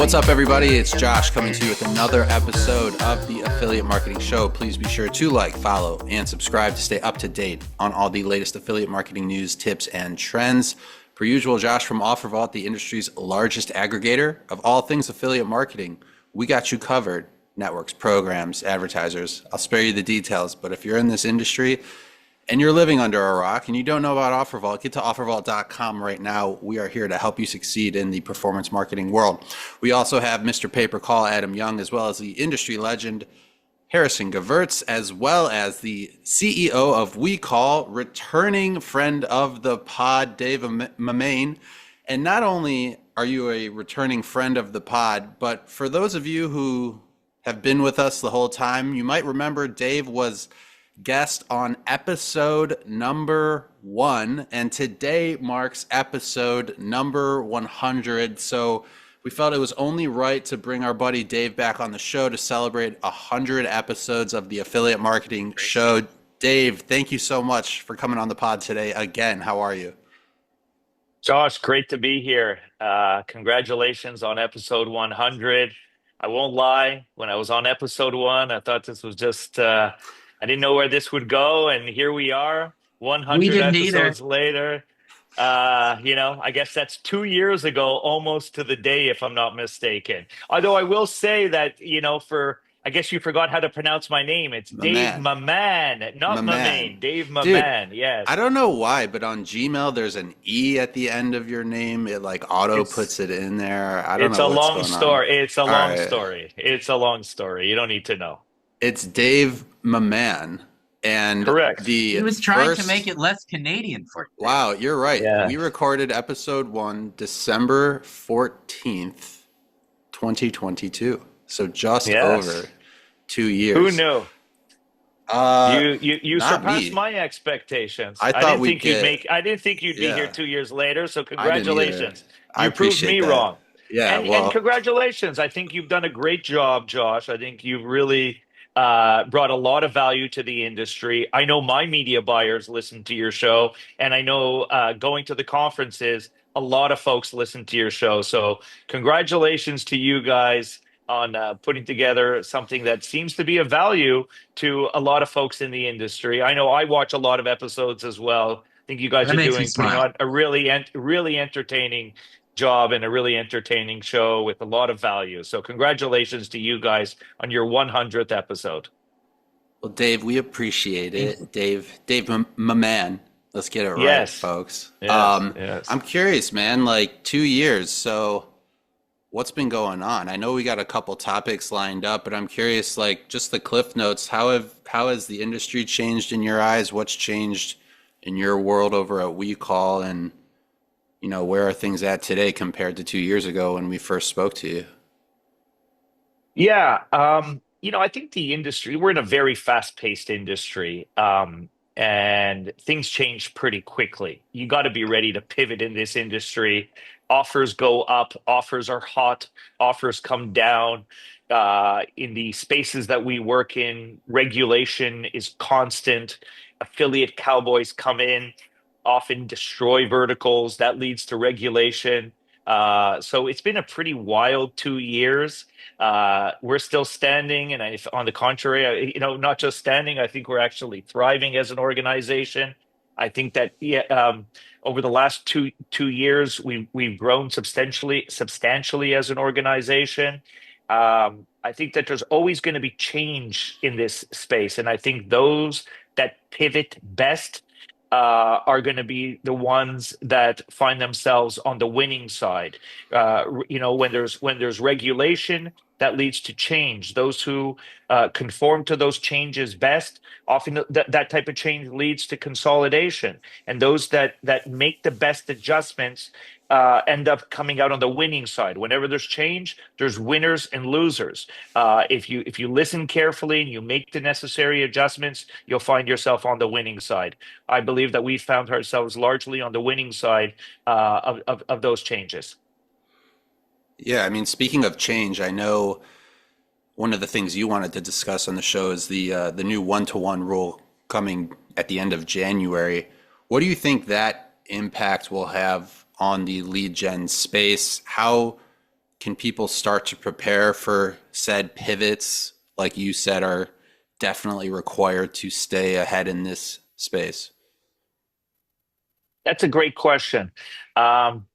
What's up, everybody? It's Josh coming to you with another episode of the Affiliate Marketing Show. Please be sure to like, follow, and subscribe to stay up to date on all the latest affiliate marketing news, tips, and trends. Per usual, Josh from OfferVault, the industry's largest aggregator of all things affiliate marketing. We got you covered. Networks, programs, advertisers. I'll spare you the details, but if you're in this industry and you're living under a rock and you don't know about OfferVault, get to OfferVault.com right now. We are here to help you succeed in the performance marketing world. We also have Mr. Pay-Per-Call, Adam Young, as well as the industry legend, Harrison Gevirtz, as well as the CEO of WeCall, returning friend of the pod, Dave Maman. And not only are you a returning friend of the pod, but for those of you who have been with us the whole time, you might remember Dave was guest on episode number 1, and today marks episode number 100. So we felt it was only right to bring our buddy Dave back on the show to celebrate 100 episodes of the Affiliate Marketing Show. Dave, thank you so much for coming on the pod today again. How are you? Josh, great to be here. Congratulations on episode 100. I won't lie, when I was on episode 1, I thought this was just, I didn't know where this would go, and here we are, 100 episodes later. I guess that's 2 years ago, almost to the day, if I'm not mistaken. Although I will say that, I guess you forgot how to pronounce my name. It's Dave Maman, not Maman. Dave Maman, Dude, yes. I don't know why, but on Gmail, there's an E at the end of your name. It puts it in there. I don't know what's going on. It's a long story. It's a long story. You don't need to know. It's Dave Maman. And correct. He was trying to make it less Canadian for you. Wow, you're right. Yeah. We recorded episode 1, December 14th, 2022. So just over 2 years. Who knew? You surpassed my expectations. I didn't think you'd be here 2 years later. So congratulations. You proved me wrong. Yeah, and congratulations. I think you've done a great job, Josh. I think you've really brought a lot of value to the industry. I know my media buyers listen to your show, and I know going to the conferences, a lot of folks listen to your show. So congratulations to you guys on putting together something that seems to be of value to a lot of folks in the industry. I know I watch a lot of episodes as well. I think you guys are putting on a really entertaining job and a really entertaining show with a lot of value. So congratulations to you guys on your 100th episode. Well, Dave, we appreciate it. Dave Maman. Let's get it right, folks. Yes. I'm curious, man, 2 years. So what's been going on? I know we got a couple topics lined up, but I'm curious, just the cliff notes. How has the industry changed in your eyes? What's changed in your world over at WeCall? And, where are things at today compared to 2 years ago when we first spoke to you? Yeah. I think the industry, we're in a very fast-paced industry. And things change pretty quickly. You got to be ready to pivot in this industry. Offers go up, offers are hot, offers come down. In the spaces that we work in, regulation is constant. Affiliate cowboys come in, often destroy verticals. That leads to regulation. So it's been a pretty wild 2 years. We're still standing, and on the contrary, not just standing, I think we're actually thriving as an organization. I think that over the last two years, we've grown substantially as an organization. I think that there's always going to be change in this space, and I think those that pivot best are going to be the ones that find themselves on the winning side. When there's regulation, that leads to change. Those who conform to those changes best, often that type of change leads to consolidation. And those that make the best adjustments end up coming out on the winning side. Whenever there's change, there's winners and losers. If you listen carefully and you make the necessary adjustments, you'll find yourself on the winning side. I believe that we found ourselves largely on the winning side of those changes. Yeah, I mean, speaking of change, I know one of the things you wanted to discuss on the show is the new one-to-one rule coming at the end of January. What do you think that impact will have on the lead gen space? How can people start to prepare for said pivots, like you said, are definitely required to stay ahead in this space? That's a great question. Um,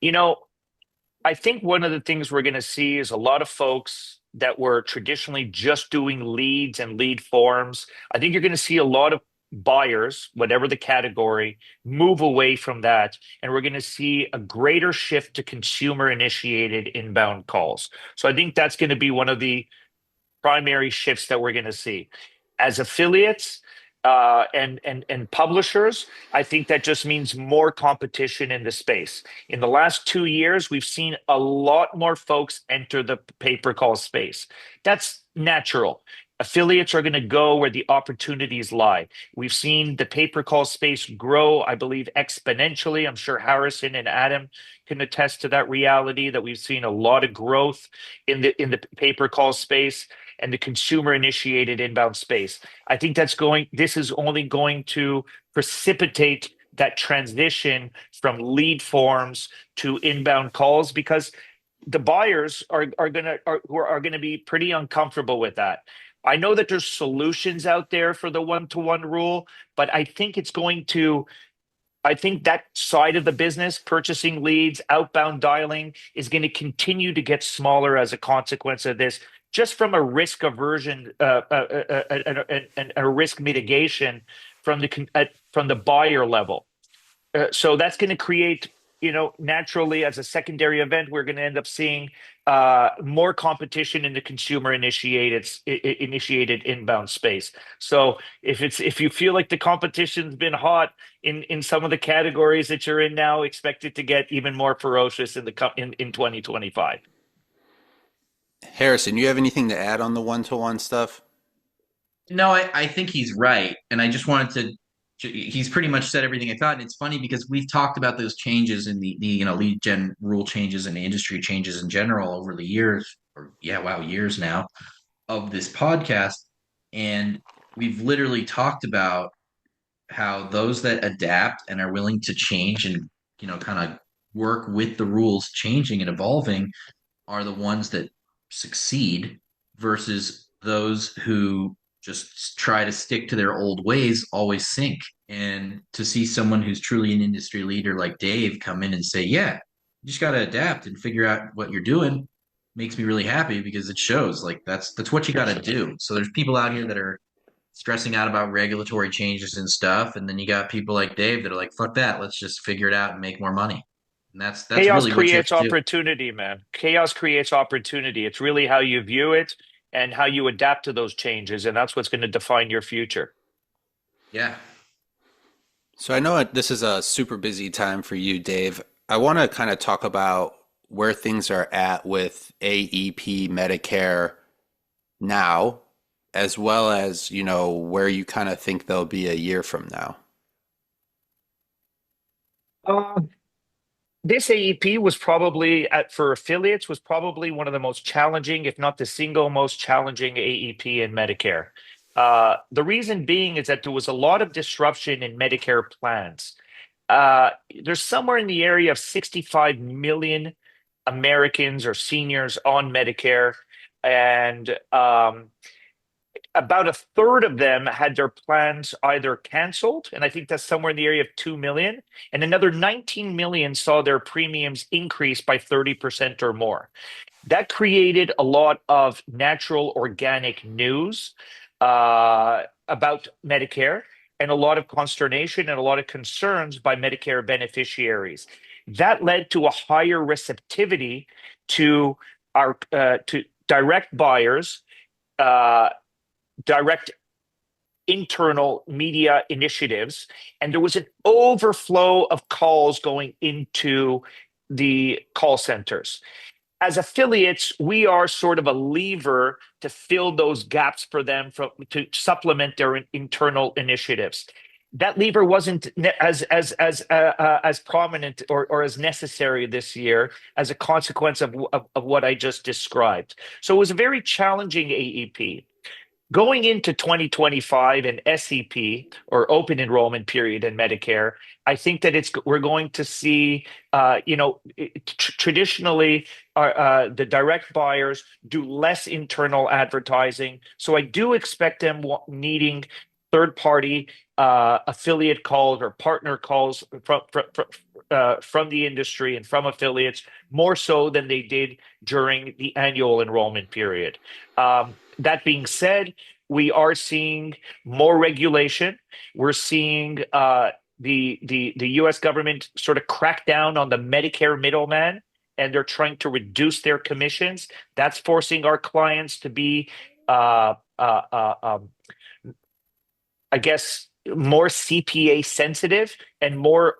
you know, I think one of the things we're going to see is a lot of folks that were traditionally just doing leads and lead forms. I think you're going to see a lot of buyers, whatever the category, move away from that. And we're going to see a greater shift to consumer initiated inbound calls. So I think that's going to be one of the primary shifts that we're going to see. As affiliates and publishers, I think that just means more competition in the space. In the last 2 years, we've seen a lot more folks enter the pay-per-call space. That's natural. Affiliates are going to go where the opportunities lie. We've seen the pay-per-call space grow, I believe, exponentially. I'm sure Harrison and Adam can attest to that reality, that we've seen a lot of growth in the pay-per-call space and the consumer initiated inbound space. I think this is only going to precipitate that transition from lead forms to inbound calls, because the buyers are going to be pretty uncomfortable with that. I know that there's solutions out there for the one-to-one rule, but I think that side of the business, purchasing leads, outbound dialing, is going to continue to get smaller as a consequence of this, just from a risk aversion and a risk mitigation from the buyer level. So that's going to create, naturally, as a secondary event, we're going to end up seeing more competition in the consumer initiated inbound space. So if you feel like the competition's been hot in some of the categories that you're in now, expect it to get even more ferocious in 2025. Harrison, you have anything to add on the one-to-one stuff? No, I think he's right. And I just wanted he's pretty much said everything I thought. And it's funny because we've talked about those changes in the lead gen rule changes and the industry changes in general over the years, years now of this podcast. And we've literally talked about how those that adapt and are willing to change and, kind of work with the rules changing and evolving are the ones that succeed versus those who just try to stick to their old ways always sink. And to see someone who's truly an industry leader like Dave come in and say, yeah, you just got to adapt and figure out what you're doing, makes me really happy, because it shows like that's what you got to do. So there's people out here that are stressing out about regulatory changes and stuff, and then you got people like Dave that are like, fuck that, let's just figure it out and make more money. And that's Chaos really what you have creates to do. opportunity, man. Chaos creates opportunity. It's really how you view it and how you adapt to those changes, and that's what's going to define your future. Yeah. So I know this is a super busy time for you, Dave. I want to kind of talk about where things are at with AEP Medicare now, as well as, where you kind of think they'll be a year from now. This AEP was probably for affiliates was probably one of the most challenging, if not the single most challenging AEP in Medicare. The reason being is that there was a lot of disruption in Medicare plans. There's somewhere in the area of 65 million Americans or seniors on Medicare, and about a third of them had their plans either canceled, and I think that's somewhere in the area of 2 million, and another 19 million saw their premiums increase by 30% or more. That created a lot of natural organic news about Medicare, and a lot of consternation and a lot of concerns by Medicare beneficiaries. That led to a higher receptivity to direct buyers, direct internal media initiatives, and there was an overflow of calls going into the call centers. As affiliates, we are sort of a lever to fill those gaps for them to supplement their internal initiatives. That lever wasn't as prominent or as necessary this year as a consequence of what I just described. So it was a very challenging AEP. Going into 2025 and SEP or open enrollment period in Medicare, I think that we're going to see, traditionally, the direct buyers do less internal advertising. So I do expect them needing third-party affiliate calls or partner calls from the industry and from affiliates more so than they did during the annual enrollment period. That being said, we are seeing more regulation. We're seeing the U.S. government sort of crack down on the Medicare middleman, and they're trying to reduce their commissions. That's forcing our clients to be, I guess, more CPA sensitive and more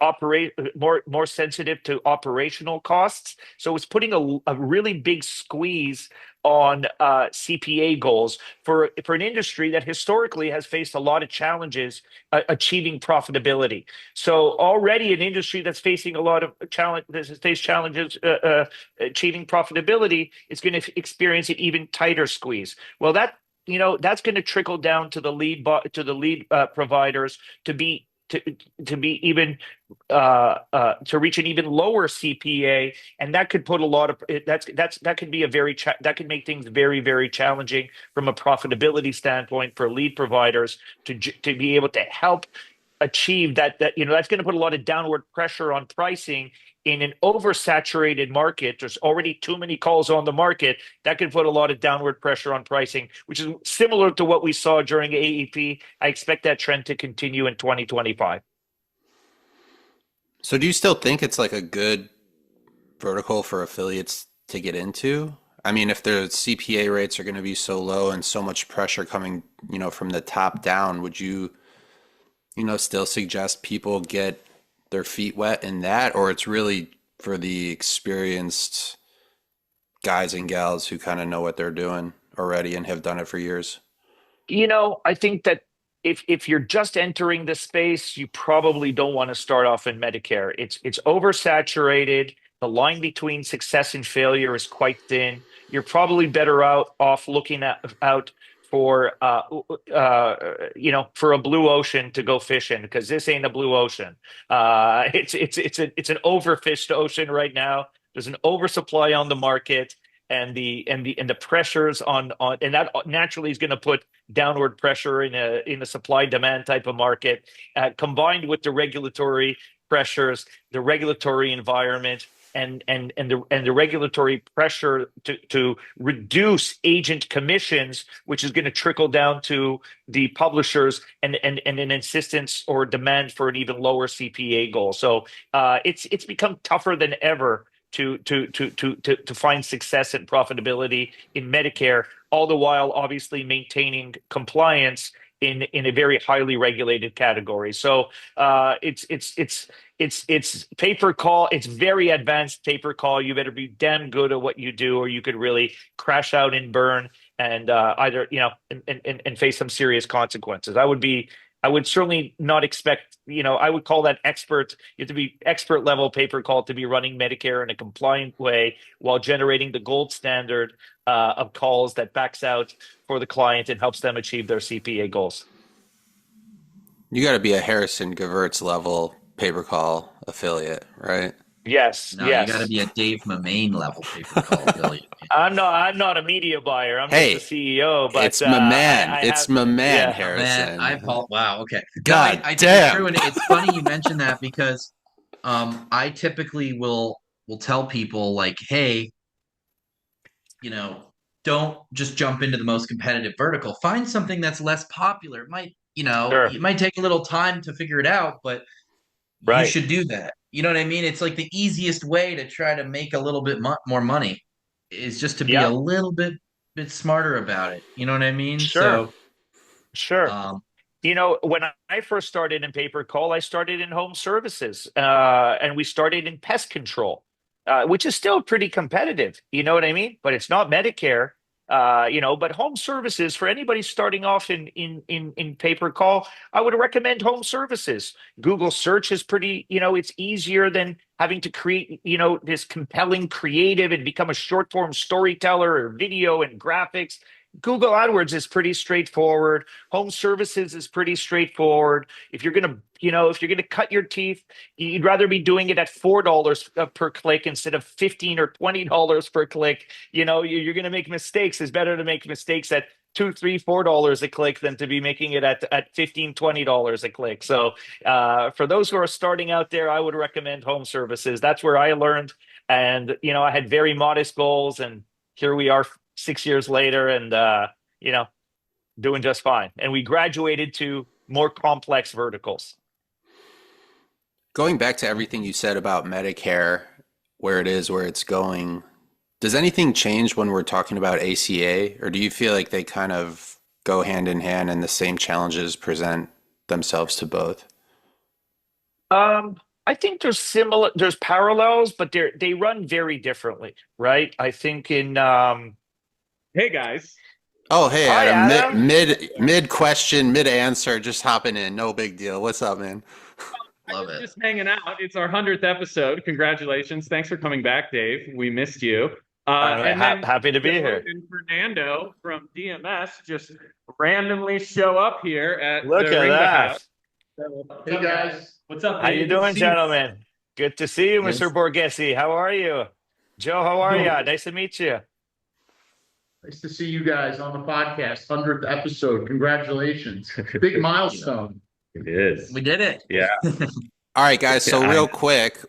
sensitive to operational costs. So it's putting a really big squeeze on CPA goals for an industry that historically has faced a lot of challenges achieving profitability. So already an industry that's facing a lot of challenges achieving profitability is going to experience an even tighter squeeze. Well, that's going to trickle down to the lead providers to reach an even lower CPA, and that could put a lot of that could be that could make things very, very challenging from a profitability standpoint for lead providers to be able to help achieve that. That's going to put a lot of downward pressure on pricing in an oversaturated market. There's already too many calls on the market. That could put a lot of downward pressure on pricing, which is similar to what we saw during AEP. I expect that trend to continue in 2025. So do you still think it's like a good vertical for affiliates to get into? I mean, if the CPA rates are going to be so low and so much pressure coming, from the top down, would you, still suggest people get their feet wet in that, or it's really for the experienced guys and gals who kind of know what they're doing already and have done it for years? I think that if you're just entering the space, you probably don't want to start off in Medicare. It's oversaturated. The line between success and failure is quite thin. You're probably better off looking out for for a blue ocean to go fishing, because this ain't a blue ocean. It's an overfished ocean right now. There's an oversupply on the market, and the pressures on and that naturally is going to put downward pressure in a supply demand type of market, combined with the regulatory pressures, the regulatory environment, and the regulatory pressure to reduce agent commissions, which is going to trickle down to the publishers, and an insistence or demand for an even lower CPA goal. So it's become tougher than ever to find success and profitability in Medicare, all the while obviously maintaining compliance in a very highly regulated category. So it's pay per call. It's very advanced pay per call. You better be damn good at what you do, or you could really crash out and burn, and either and face some serious consequences. I would certainly not expect, I would call that expert. You have to be expert level pay per call to be running Medicare in a compliant way while generating the gold standard of calls that backs out for the client and helps them achieve their CPA goals. You got to be a Harrison Gevirtz level pay per call affiliate, right? Yes. No, yes. You got to be a Dave Maman level pay per call affiliate. I'm not a media buyer. I'm just the CEO. But it's Maman. It's Maman, yeah. Harrison. Wow. Okay. God I think damn. it's true, and it's funny you mentioned that, because I typically will tell people, like, hey, don't just jump into the most competitive vertical. Find something that's less popular. It might, Sure. it might take a little time to figure it out, but you should do that. You know what I mean? It's like the easiest way to try to make a little bit more money is just to be a little bit smarter about it. You know what I mean? Sure. Sure. Um, When I first started in pay per call, I started in home services, and we started in pest control, which is still pretty competitive. You know what I mean? But it's not Medicare. But home services, for anybody starting off in pay per call, I would recommend home services. Google search is pretty, it's easier than having to create, this compelling creative and become a short form storyteller or video and graphics. Google AdWords is pretty straightforward. Home services is pretty straightforward. If you're gonna, if you're gonna cut your teeth, you'd rather be doing it at $4 per click instead of $15 or $20 per click. You're gonna make mistakes. It's better to make mistakes at $2, $3, $4 a click than to be making it at $15, $20 a click. So for those who are starting out there, I would recommend home services. That's where I learned, and I had very modest goals, and here we are 6 years later, and doing just fine. And we graduated to more complex verticals. Going back to everything you said about Medicare, where it is, where it's going, does anything change when we're talking about ACA, or do you feel like they kind of go hand in hand and the same challenges present themselves to both? I think there's parallels, but they run very differently, right? I think in Hey guys. Oh, hey, Hi, Adam. Adam. Mid question, mid answer, just hopping in. No big deal. What's up, man? I Love was it. just hanging out. It's our 100th episode. Congratulations. Thanks for coming back, Dave. We missed you. And then Happy to be Joe here. and Fernando from DMS just randomly show up here at Look the at Ringba that. house. So, what's Hey up, guys, What's up, How Dave? you Good to doing, see you. gentlemen? Good to see you, Yes. Mr. Borghese. How are you? Joe, how are you? Nice to meet you. nice to see you guys on the podcast, 100th episode. Congratulations. Big milestone. It is. We did it. Yeah. All right, guys. So Yeah,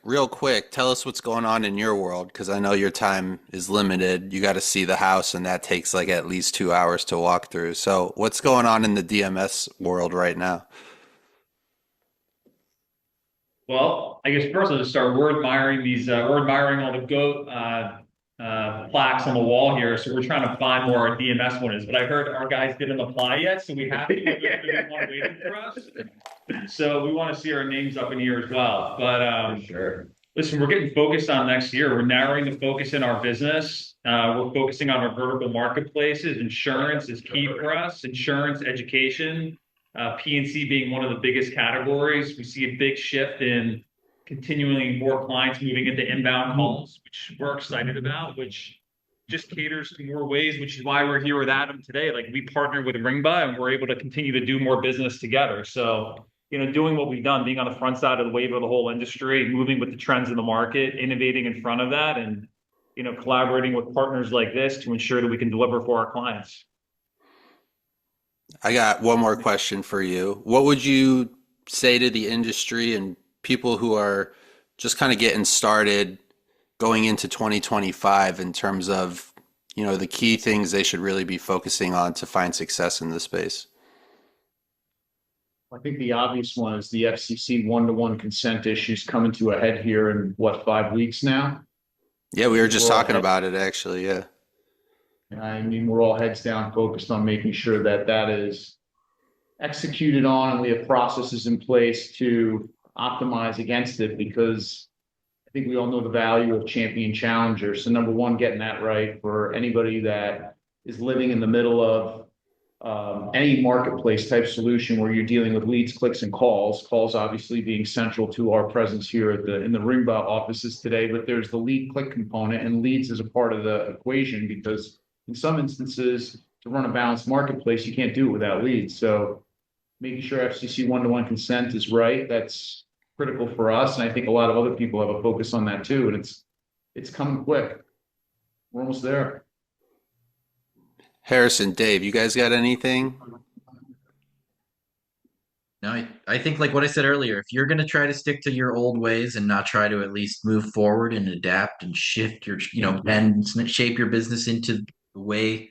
real quick, tell us what's going on in your world, because I know your time is limited. You got to see the house, and that takes like at least 2 hours to walk through. So what's going on in the DMS world right now? Well, I guess first I'll just start. We're admiring all the goat plaques on the wall here. So we're trying to find where our DMS one is. But I heard our guys didn't apply yet, so we have to. There's one waiting for us. So we want to see our names up in here as well. But sure. listen, we're getting focused on next year. We're narrowing the focus in our business. We're focusing on our vertical marketplaces. Insurance is key for us. Insurance, education. P&C being one of the biggest categories. We see a big shift in continually more clients moving into inbound calls, which we're excited about, which just caters to more ways, which is why we're here with Adam today. Like, we partner with Ringba and we're able to continue to do more business together. So, doing what we've done, being on the front side of the wave of the whole industry, moving with the trends in the market, innovating in front of that, and, collaborating with partners like this to ensure that we can deliver for our clients. I got one more question for you. What would you say to the industry and people who are just kind of getting started going into 2025 in terms of, the key things they should really be focusing on to find success in this space? I think the obvious one is the FCC one-to-one consent issues coming to a head here in 5 weeks now. Yeah, we were just We're all talking head- about it actually. Yeah. I mean, we're all heads down focused on making sure that that is executed on and we have processes in place to optimize against it, because I think we all know the value of champion challengers. So number one, getting that right for anybody that is living in the middle of any marketplace type solution where you're dealing with leads, clicks, and calls obviously being central to our presence here in the Ringba offices today. But there's the lead click component, and leads is a part of the equation, because in some instances, to run a balanced marketplace, you can't do it without leads. So making sure FCC one-to-one consent is right, that's critical for us. And I think a lot of other people have a focus on that too. And it's coming quick. We're almost there. Harrison, Dave, you guys got anything? No, I think like what I said earlier, if you're going to try to stick to your old ways and not try to at least move forward and adapt and shift your, and shape your business into the way,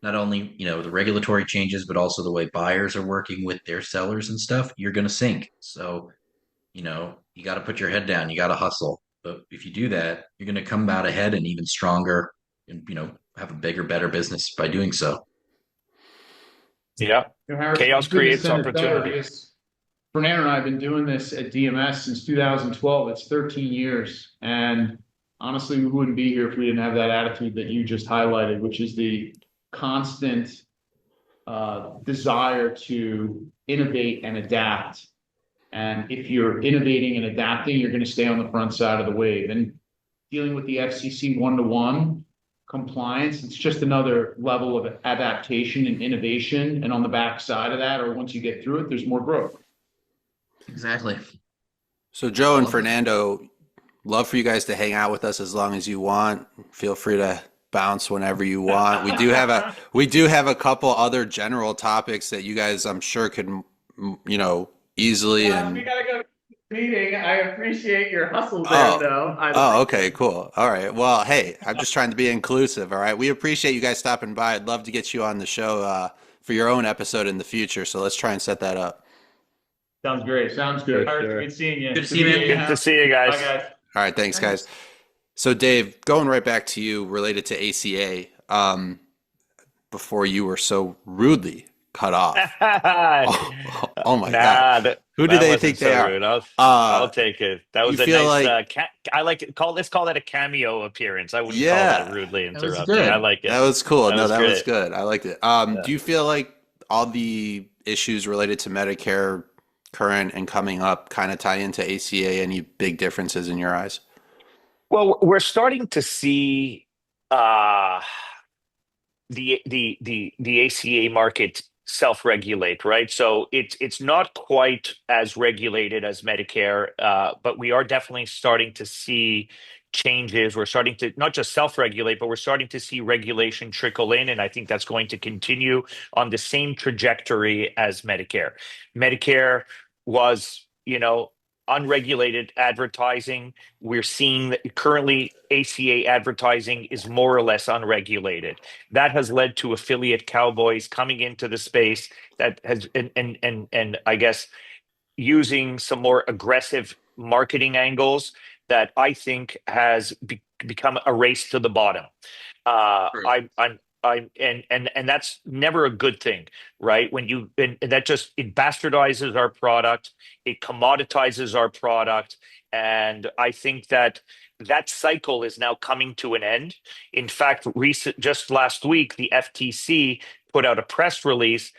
not only, the regulatory changes, but also the way buyers are working with their sellers and stuff, you're going to sink. So, you got to put your head down, you got to hustle. But if you do that, you're going to come out ahead and even stronger and, have a bigger, better business by doing so. Yeah. Harrison, Chaos you couldn't creates have said it better, opportunity. because Fernando and I have been doing this at DMS since 2012. It's 13 years. And honestly, we wouldn't be here if we didn't have that attitude that you just highlighted, which is the constant desire to innovate and adapt. And if you're innovating and adapting, you're going to stay on the front side of the wave. And dealing with the FCC one-to-one compliance. It's just another level of adaptation and innovation. And on the back side of that, or once you get through it, there's more growth. Exactly. So Joe and Love it. Fernando, love for you guys to hang out with us as long as you want. Feel free to bounce whenever you want. We do have a couple other general topics that you guys, I'm sure, could easily We and. gotta go to the meeting. I appreciate your hustle there, though. Okay, cool. All right. Well, hey, I'm just trying to be inclusive. All right. We appreciate you guys stopping by. I'd love to get you on the show for your own episode in the future. So let's try and set that up. Sounds great. Sounds good. All right, good seeing you. Good to see you, man. Good to see you guys. Bye, guys. All right. Thanks, guys. So Dave, going right back to you related to ACA, before you were so rudely cut off. Oh my God. Who do they think they are? Rude. I'll take it. That was a feel nice, I like it. Let's call that a cameo appearance. I wouldn't call that rudely interrupting. good. I like it. That was cool. That was was great. good. I liked it. Do you feel like all the issues related to Medicare current and coming up kind of tie into ACA? Any big differences in your eyes? Well, we're starting to see the ACA market self-regulate, right? So it's not quite as regulated as Medicare, but we are definitely starting to see changes. We're starting to not just self-regulate, but we're starting to see regulation trickle in, and I think that's going to continue on the same trajectory as Medicare. Medicare was, unregulated advertising. We're seeing that currently ACA advertising is more or less unregulated. That has led to affiliate cowboys coming into the space that has and I guess using some more aggressive marketing angles that I think has become a race to the bottom. And that's never a good thing, right? And that just, it bastardizes our product, it commoditizes our product, and I think that cycle is now coming to an end. In fact, just last week, the FTC put out a press release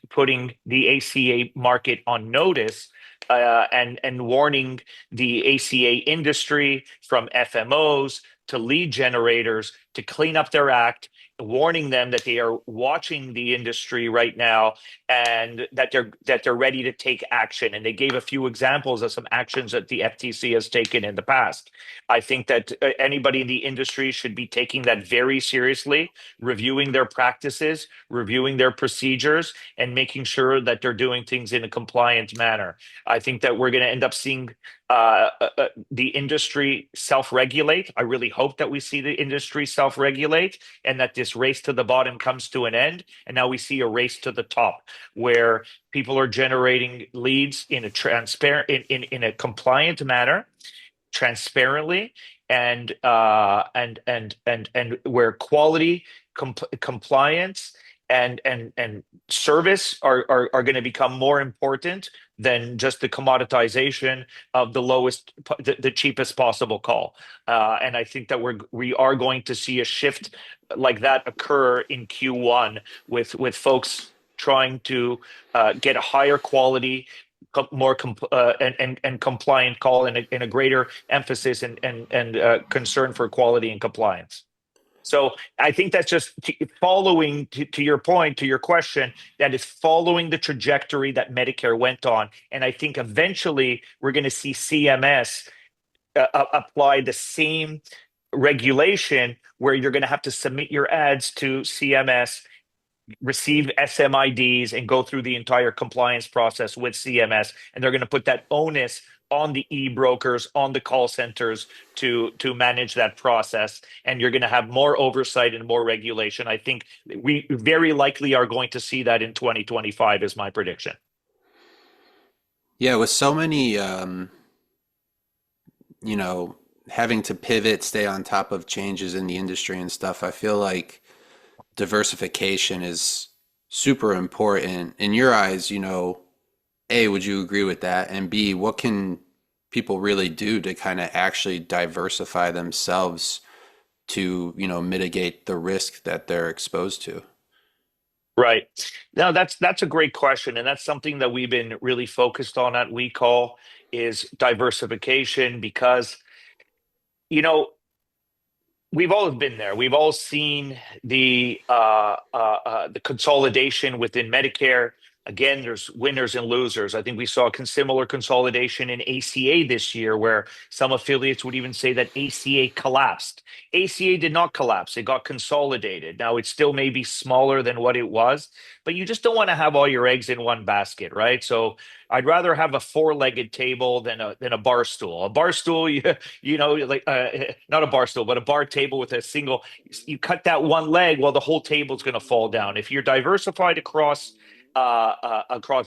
putting the ACA market on notice, and warning the ACA industry, from FMOs to lead generators, to clean up their act, warning them that they are watching the industry right now and that they're ready to take action. And they gave a few examples of some actions that the FTC has taken in the past. I think that anybody in the industry should be taking that very seriously, reviewing their practices, reviewing their procedures, and making sure that they're doing things in a compliant manner. I think that we're going to end up seeing the industry self-regulate. I really hope that we see the industry self-regulate and that this race to the bottom comes to an end. And now we see a race to the top, where people are generating leads in a transparent, in a compliant manner, transparently, and where quality, compliance, and service are going to become more important than just the commoditization of the cheapest possible call. And I think that we are going to see a shift like that occur in Q1 with folks trying to get a higher quality, more and compliant call, and a greater emphasis and concern for quality and compliance. So I think that's just following to your point, to your question, that is following the trajectory that Medicare went on. And I think eventually we're going to see CMS apply the same regulation, where you're going to have to submit your ads to CMS, receive SMIDs, and go through the entire compliance process with CMS. And they're going to put that onus on the e-brokers, on the call centers to manage that process. And you're going to have more oversight and more regulation. I think we very likely are going to see that in 2025 is my prediction. Yeah, with so many, having to pivot, stay on top of changes in the industry and stuff, I feel like diversification is super important. In your eyes, A, would you agree with that? And B, what can people really do to kind of actually diversify themselves to, mitigate the risk that they're exposed to? Right. Now, that's a great question. And that's something that we've been really focused on at WeCall, is diversification, because, we've all been there. We've all seen the consolidation within Medicare. Again, there's winners and losers. I think we saw similar consolidation in ACA this year, where some affiliates would even say that ACA collapsed. ACA did not collapse; it got consolidated. Now it still may be smaller than what it was, but you just don't want to have all your eggs in one basket, right? So I'd rather have a four-legged table than a bar stool. A bar stool, like not a bar stool, but a bar table with a single. You cut that one leg, well, the whole table's going to fall down. If you're diversified across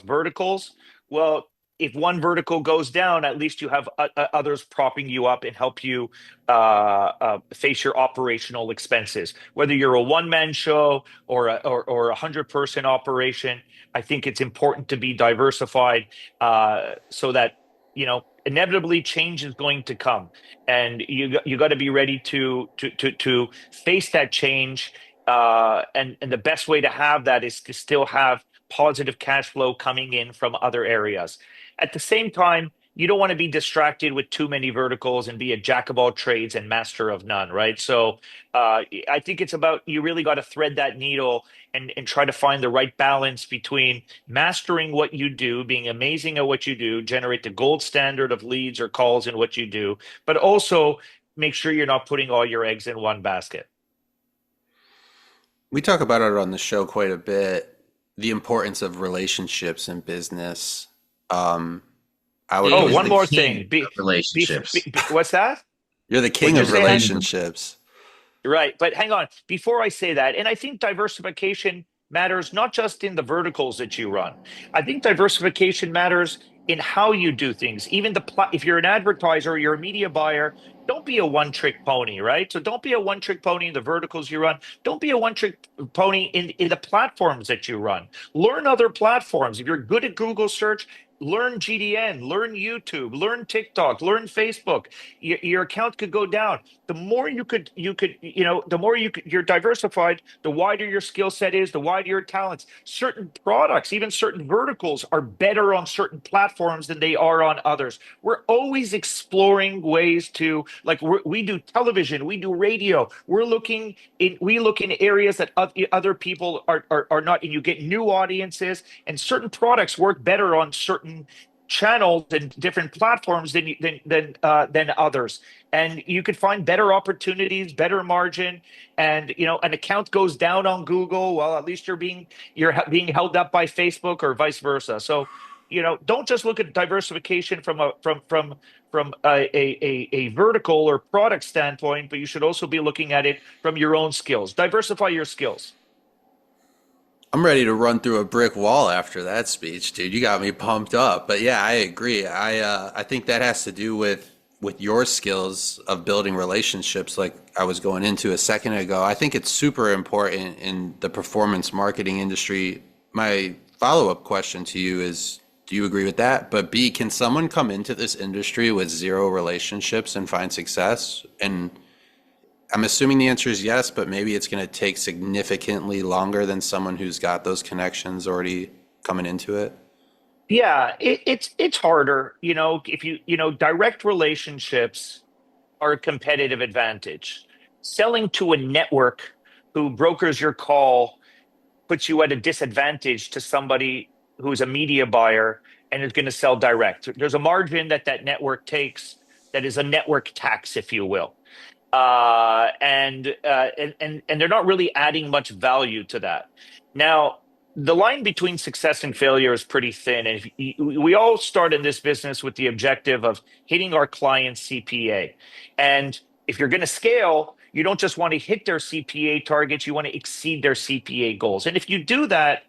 verticals, well, if one vertical goes down, at least you have others propping you up and help you face your operational expenses. Whether you're a one-man show or a 100-person operation, I think it's important to be diversified so that inevitably change is going to come, and you got to be ready to face that change. And the best way to have that is to still have positive cash flow coming in from other areas. At the same time, you don't want to be distracted with too many verticals and be a jack of all trades and master of none, right? So I think it's about, you really got to thread that needle and try to find the right balance between mastering what you do, being amazing at what you do, generate the gold standard of leads or calls in what you do, but also make sure you're not putting all your eggs in one basket. We talk about it on the show quite a bit, the importance of relationships in business. I would Oh, Dave is one the more king thing. of relationships. What's that? You're the king What'd of you say? relationships. Right. But hang on. Before I say that, and I think diversification matters not just in the verticals that you run. I think diversification matters in how you do things. Even if you're an advertiser or you're a media buyer, don't be a one-trick pony, right? So don't be a one-trick pony in the verticals you run. Don't be a one-trick pony in the platforms that you run. Learn other platforms. If you're good at Google search, learn GDN, learn YouTube, learn TikTok, learn Facebook. Your account could go down. The more you're diversified, the wider your skill set is, the wider your talents. Certain products, even certain verticals, are better on certain platforms than they are on others. We're always exploring ways to, like, we do television, we do radio. We look in areas that other people are not, and you get new audiences. And certain products work better on certain channels and different platforms than others, and you could find better opportunities, better margin. And an account goes down on Google, well, at least you're being held up by Facebook, or vice versa. So don't just look at diversification from a vertical or product standpoint, but you should also be looking at it from your own skills. Diversify your skills. I'm ready to run through a brick wall after that speech, dude. You got me pumped up. But yeah, I agree. I think that has to do with your skills of building relationships, like I was going into a second ago. I think it's super important in the performance marketing industry. My follow-up question to you is, do you agree with that? But B, can someone come into this industry with zero relationships and find success? And I'm assuming the answer is yes, but maybe it's going to take significantly longer than someone who's got those connections already coming into it. Yeah, it's harder. If direct relationships are a competitive advantage. Selling to a network who brokers your call puts you at a disadvantage to somebody who's a media buyer and is going to sell direct. There's a margin that network takes that is a network tax, if you will. And they're not really adding much value to that. Now, the line between success and failure is pretty thin. And we all start in this business with the objective of hitting our client's CPA. And if you're going to scale, you don't just want to hit their CPA targets, you want to exceed their CPA goals. And if you do that,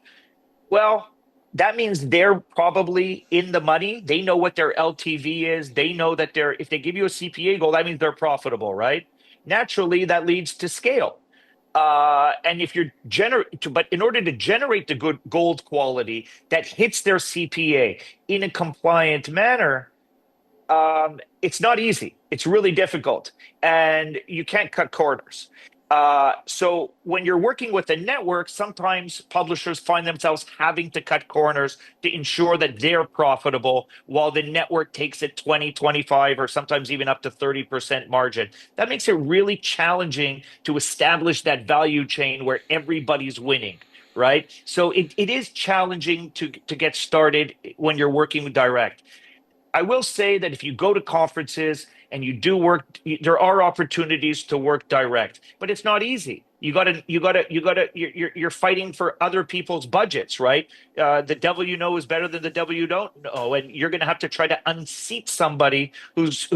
well, that means they're probably in the money. They know what their LTV is. They know that if they give you a CPA goal, that means they're profitable, right? Naturally, that leads to scale. And if you're but in order to generate the good gold quality that hits their CPA in a compliant manner, it's not easy. It's really difficult, and you can't cut corners. So when you're working with a network, sometimes publishers find themselves having to cut corners to ensure that they're profitable while the network takes it 20, 25, or sometimes even up to 30% margin. That makes it really challenging to establish that value chain where everybody's winning, right? So it is challenging to get started when you're working direct. I will say that if you go to conferences and you do work, there are opportunities to work direct, but it's not easy. You're fighting for other people's budgets, right? The devil you know is better than the devil you don't know, and you're going to have to try to unseat somebody who's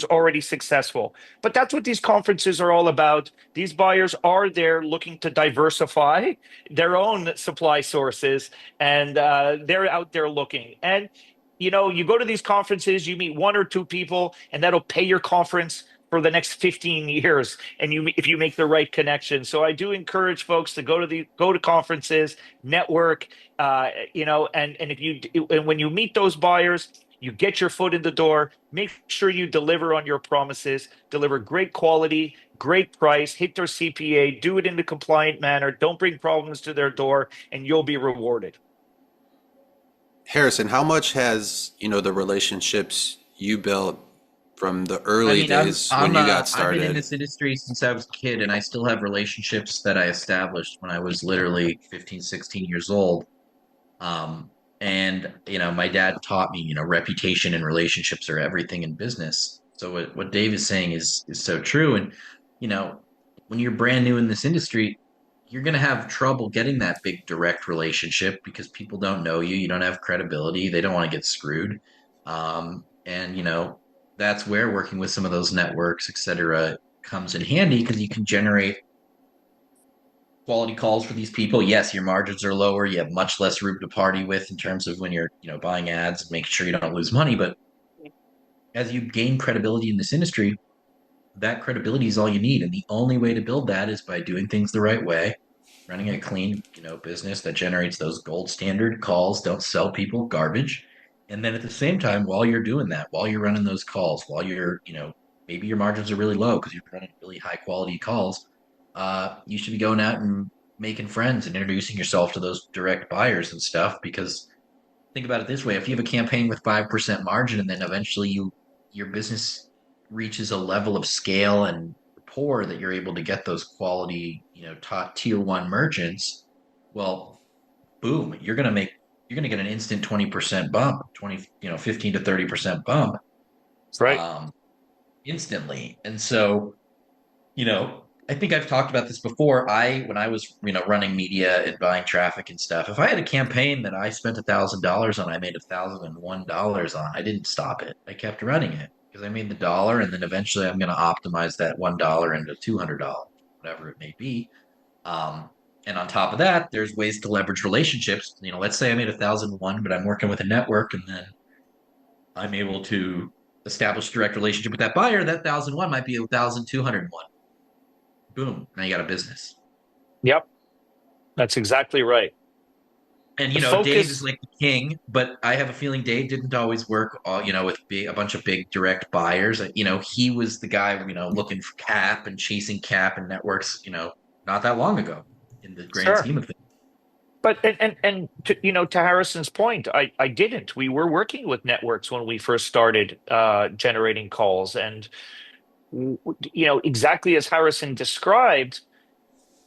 already successful. But that's what these conferences are all about. These buyers are there looking to diversify their own supply sources, and they're out there looking. And you go to these conferences, you meet one or two people, and that'll pay your conference for the next 15 years. And if you make the right connection. So I do encourage folks to go to conferences, network, and when you meet those buyers, you get your foot in the door, make sure you deliver on your promises, deliver great quality, great price, hit their CPA, do it in a compliant manner, don't bring problems to their door, and you'll be rewarded. Harrison, how much has, the relationships you built from the early days when you got started? I've been in this industry since I was a kid, and I still have relationships that I established when I was literally 15, 16 years old. And my dad taught me, reputation and relationships are everything in business. So what Dave is saying is so true. And, when you're brand new in this industry, you're going to have trouble getting that big direct relationship because people don't know you. You don't have credibility. They don't want to get screwed. And that's where working with some of those networks, et cetera, comes in handy because you can generate quality calls for these people. Yes, your margins are lower. You have much less room to party with in terms of when you're, buying ads and making sure you don't lose money. But as you gain credibility in this industry, that credibility is all you need. And the only way to build that is by doing things the right way, running a clean, business that generates those gold standard calls, don't sell people garbage. And then at the same time, while you're doing that, while you're running those calls, while you're, maybe your margins are really low because you're running really high quality calls, you should be going out and making friends and introducing yourself to those direct buyers and stuff. Because think about it this way: if you have a campaign with 5% margin, and then eventually your business reaches a level of scale and rapport that you're able to get those quality, top tier one merchants, well, boom, you're going to get an instant 20% bump, 15 to 30% bump. That's right. Instantly. And so, I think I've talked about this before. When I was, running media and buying traffic and stuff, if I had a campaign that I spent $1,000 on, I made $1,001 on, I didn't stop it. I kept running it because I made the dollar, and then eventually I'm going to optimize that $1 into $200, whatever it may be. And on top of that, there's ways to leverage relationships. Let's say I made 1,001, but I'm working with a network, and then I'm able to establish a direct relationship with that buyer. That 1,001 might be 1,201. Boom! Now you got a business. Yep, that's exactly right. And Dave is like the king, but I have a feeling Dave didn't always work, with a bunch of big direct buyers. He was the guy, looking for cap and chasing cap and networks, not that long ago in the grand scheme of things. But and to Harrison's point, I didn't. We were working with networks when we first started generating calls, and exactly as Harrison described,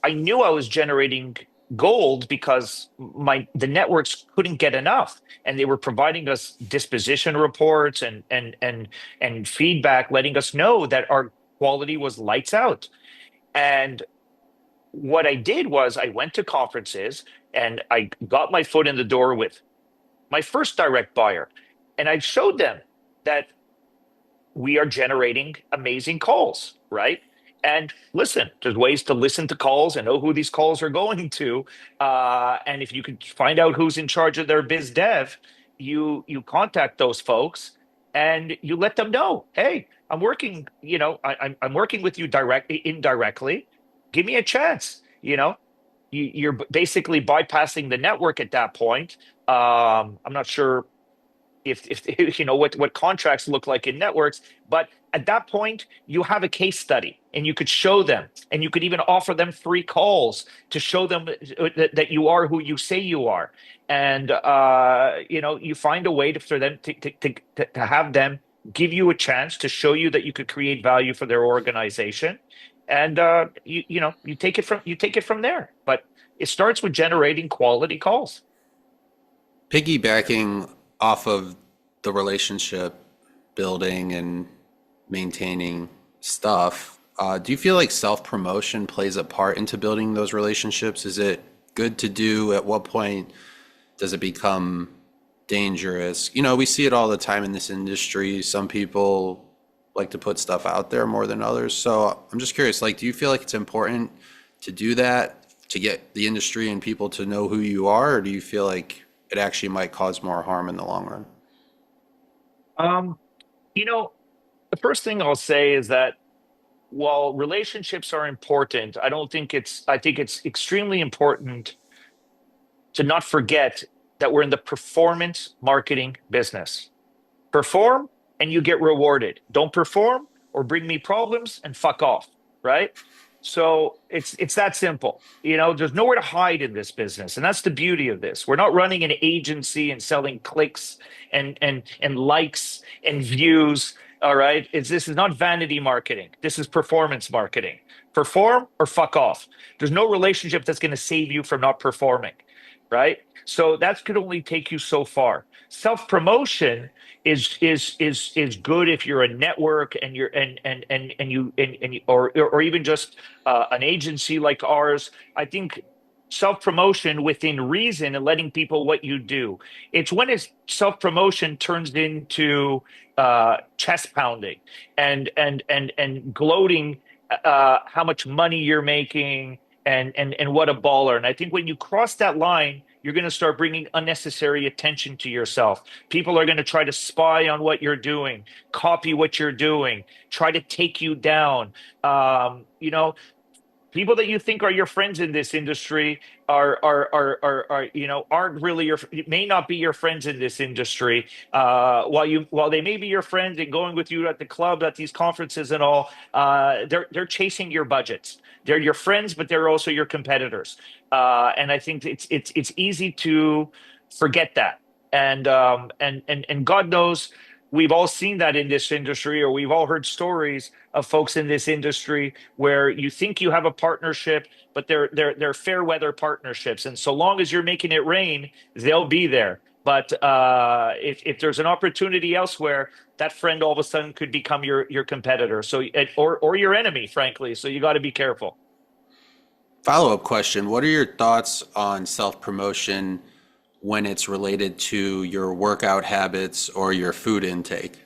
I knew I was generating gold because the networks couldn't get enough, and they were providing us disposition reports and feedback, letting us know that our quality was lights out. And what I did was I went to conferences and I got my foot in the door with my first direct buyer, and I showed them that we are generating amazing calls, right? And listen, there's ways to listen to calls and know who these calls are going to. And if you could find out who's in charge of their biz dev, you contact those folks and you let them know, hey, I'm working, I'm working with you indirectly. Give me a chance. You're basically bypassing the network at that point. I'm not sure if what contracts look like in networks, but at that point, you have a case study and you could show them, and you could even offer them free calls to show them that you are who you say you are. And, you find a way for them to have them give you a chance to show you that you could create value for their organization. And, you take it from there. But it starts with generating quality calls. Piggybacking off of the relationship building and maintaining stuff, do you feel like self-promotion plays a part into building those relationships? Is it good to do? At what point does it become dangerous? We see it all the time in this industry. Some people like to put stuff out there more than others. So I'm just curious, do you feel like it's important to do that to get the industry and people to know who you are? Or do you feel like it actually might cause more harm in the long run? The first thing I'll say is that while relationships are important, I think it's extremely important to not forget that we're in the performance marketing business. Perform and you get rewarded. Don't perform or bring me problems and fuck off, right? So it's that simple. There's nowhere to hide in this business, and that's the beauty of this. We're not running an agency and selling clicks and likes and views. All right, this is not vanity marketing. This is performance marketing. Perform or fuck off. There's no relationship that's going to save you from not performing, right? So that could only take you so far. Self-promotion is good if you're a network and you're or even just an agency like ours. I think self-promotion within reason and letting people what you do. It's when self-promotion turns into chest pounding and gloating how much money you're making and what a baller. And I think when you cross that line, you're going to start bringing unnecessary attention to yourself. People are going to try to spy on what you're doing, copy what you're doing, try to take you down. People that you think are your friends in this industry aren't really may not be your friends in this industry. While they may be your friends and going with you at the club, at these conferences and all, they're chasing your budgets. They're your friends, but they're also your competitors. And I think it's easy to forget that. And God knows we've all seen that in this industry, or we've all heard stories of folks in this industry where you think you have a partnership, but they're fair weather partnerships. And so long as you're making it rain, they'll be there. But if there's an opportunity elsewhere, that friend all of a sudden could become your competitor, or your enemy, frankly. So you got to be careful. Follow-up question: what are your thoughts on self-promotion when it's related to your workout habits or your food intake?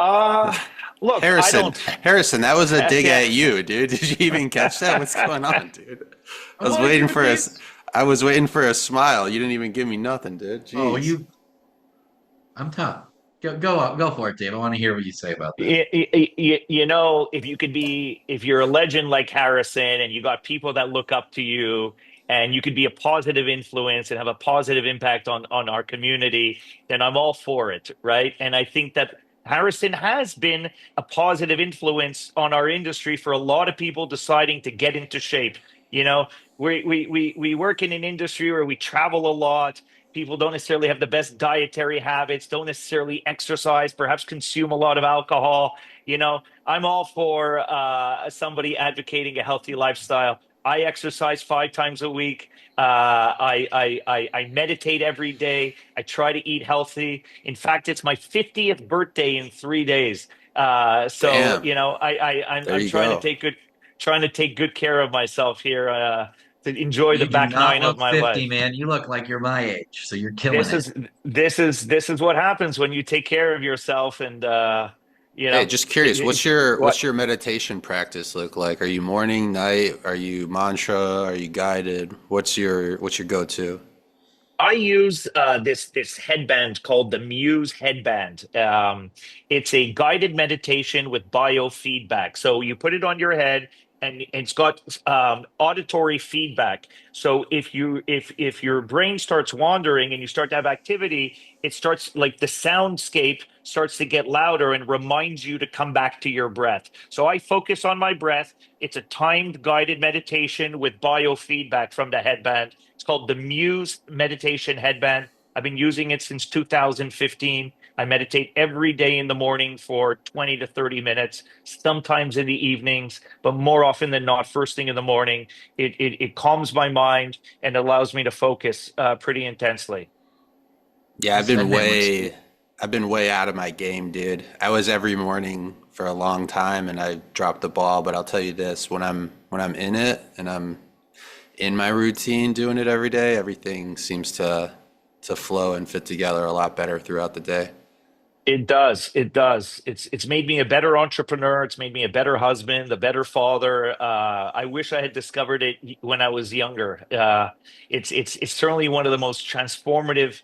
Look, Harrison, that was a dig at you, dude. Did you even catch that? What's going on, dude? I was waiting for a smile. You didn't even give me nothing, dude. Jeez. Oh, I'm tough. Go for it, Dave. I want to hear what you say about that. If you're a legend like Harrison and you got people that look up to you, and you could be a positive influence and have a positive impact on our community, then I'm all for it, right? And I think that Harrison has been a positive influence on our industry for a lot of people deciding to get into shape. We work in an industry where we travel a lot. People don't necessarily have the best dietary habits, don't necessarily exercise, perhaps consume a lot of alcohol. I'm all for somebody advocating a healthy lifestyle. I exercise 5 times a week. I meditate every day. I try to eat healthy. In fact, it's my 50th birthday in 3 days. I'm trying to take good care of myself here to enjoy the back nine of my 50, life. Man, you look like you're my age, so you're killing it. This is what happens when you take care of yourself and. Hey, just curious, what's your meditation practice look like? Are you morning, night? Are you mantra? Are you guided? What's your go-to? I use this headband called the Muse headband. It's a guided meditation with biofeedback. So you put it on your head and it's got auditory feedback. So if your brain starts wandering and you start to have activity, it starts, like, the soundscape starts to get louder and reminds you to come back to your breath. So I focus on my breath. It's a timed guided meditation with biofeedback from the headband. It's called the Muse meditation headband. I've been using it since 2015. I meditate every day in the morning for 20 to 30 minutes, sometimes in the evenings, but more often than not, first thing in the morning. It calms my mind and allows me to focus pretty intensely. Yeah, I've been way out of my game, dude. I was every morning for a long time and I dropped the ball, but I'll tell you this, when I'm in it and I'm in my routine doing it every day, everything seems to flow and fit together a lot better throughout the day. It does. It's made me a better entrepreneur. It's made me a better husband, a better father. I wish I had discovered it when I was younger. It's certainly one of the most transformative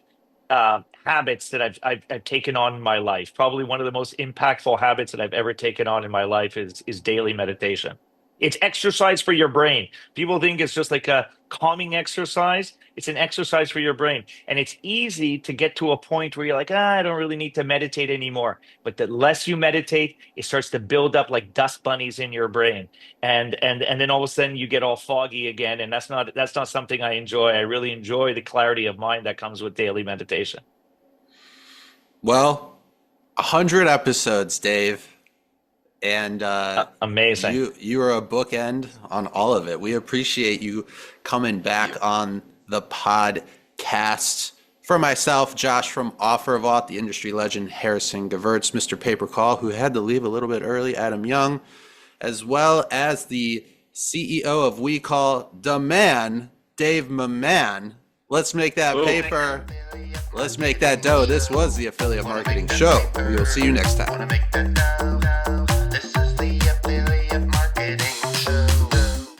habits that I've taken on in my life. Probably one of the most impactful habits that I've ever taken on in my life is daily meditation. It's exercise for your brain. People think it's just like a calming exercise. It's an exercise for your brain. And it's easy to get to a point where you're like, I don't really need to meditate anymore. But the less you meditate, it starts to build up like dust bunnies in your brain. And then all of a sudden you get all foggy again. And that's not something I enjoy. I really enjoy the clarity of mind that comes with daily meditation. Well, 100 episodes, Dave. And amazing. You are a bookend on all of it. We appreciate you coming back on the podcast. For myself, Josh from OfferVault, the industry legend Harrison Gevirtz, Mr. Paper Call, who had to leave a little bit early, Adam Young, as well as the CEO of WeCall, the man, Dave Maman. Let's make that paper. Let's make that dough. This was the Affiliate Marketing Show. We will see you next time.